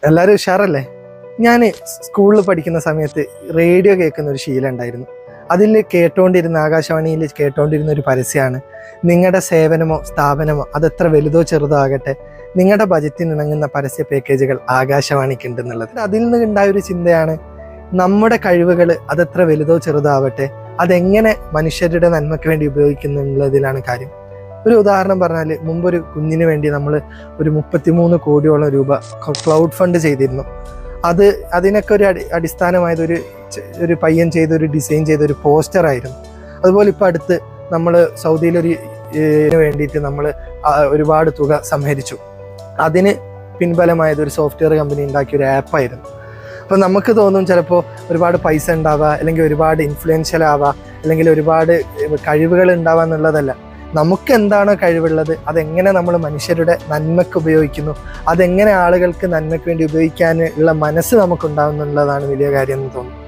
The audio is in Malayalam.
എല്ലാവരും ഉഷാറല്ലേ? ഞാൻ സ്കൂളിൽ പഠിക്കുന്ന സമയത്ത് റേഡിയോ കേൾക്കുന്ന ഒരു ശീലം ഉണ്ടായിരുന്നു. അതിൽ ആകാശവാണിയിൽ കേട്ടോണ്ടിരുന്ന ഒരു പരസ്യമാണ്, നിങ്ങളുടെ സേവനമോ സ്ഥാപനമോ അതെത്ര വലുതോ ചെറുതോ ആകട്ടെ, നിങ്ങളുടെ ബജറ്റിന് ഇണങ്ങുന്ന പരസ്യ പാക്കേജുകൾ ആകാശവാണിക്ക് ഉണ്ടെന്നുള്ളത്. അതിൽ നിന്ന് ഉണ്ടായ ഒരു ചിന്തയാണ്, നമ്മുടെ കഴിവുകൾ അതെത്ര വലുതോ ചെറുതോ ആവട്ടെ, അതെങ്ങനെ മനുഷ്യരുടെ നന്മയ്ക്ക് വേണ്ടി ഉപയോഗിക്കുന്നുള്ളതിലാണ് കാര്യം. ഒരു ഉദാഹരണം പറഞ്ഞാൽ, മുമ്പൊരു കുഞ്ഞിന് വേണ്ടി നമ്മൾ ഒരു 33 കോടിയോളം രൂപ ക്ലൗഡ് ഫണ്ട് ചെയ്തിരുന്നു. അതിനൊക്കെ ഒരു അടിസ്ഥാനമായത് ഒരു പയ്യൻ ചെയ്തൊരു ഡിസൈൻ ചെയ്തൊരു പോസ്റ്ററായിരുന്നു. അതുപോലെ ഇപ്പോൾ അടുത്ത് നമ്മൾ സൗദിയിലൊരു വേണ്ടിയിട്ട് നമ്മൾ ഒരുപാട് തുക സംഭരിച്ചു. അതിന് പിൻബലമായത് ഒരു സോഫ്റ്റ്വെയർ കമ്പനി ഉണ്ടാക്കിയ ഒരു ആപ്പായിരുന്നു. അപ്പോൾ നമുക്ക് തോന്നും ചിലപ്പോൾ ഒരുപാട് പൈസ ഉണ്ടാവുക, അല്ലെങ്കിൽ ഒരുപാട് ഇൻഫ്ലുവൻഷ്യൽ ആവുക, അല്ലെങ്കിൽ ഒരുപാട് കഴിവുകൾ ഉണ്ടാവുക എന്നുള്ളതല്ല. നമുക്ക് എന്താണോ കഴിവുള്ളത്, അതെങ്ങനെ നമ്മൾ മനുഷ്യരുടെ നന്മയ്ക്ക് ഉപയോഗിക്കുന്നു, അതെങ്ങനെ ആളുകൾക്ക് നന്മയ്ക്ക് വേണ്ടി ഉപയോഗിക്കാനുള്ള മനസ്സ് നമുക്കുണ്ടാവുന്നുള്ളതാണ് വലിയ കാര്യം എന്ന് തോന്നുന്നു.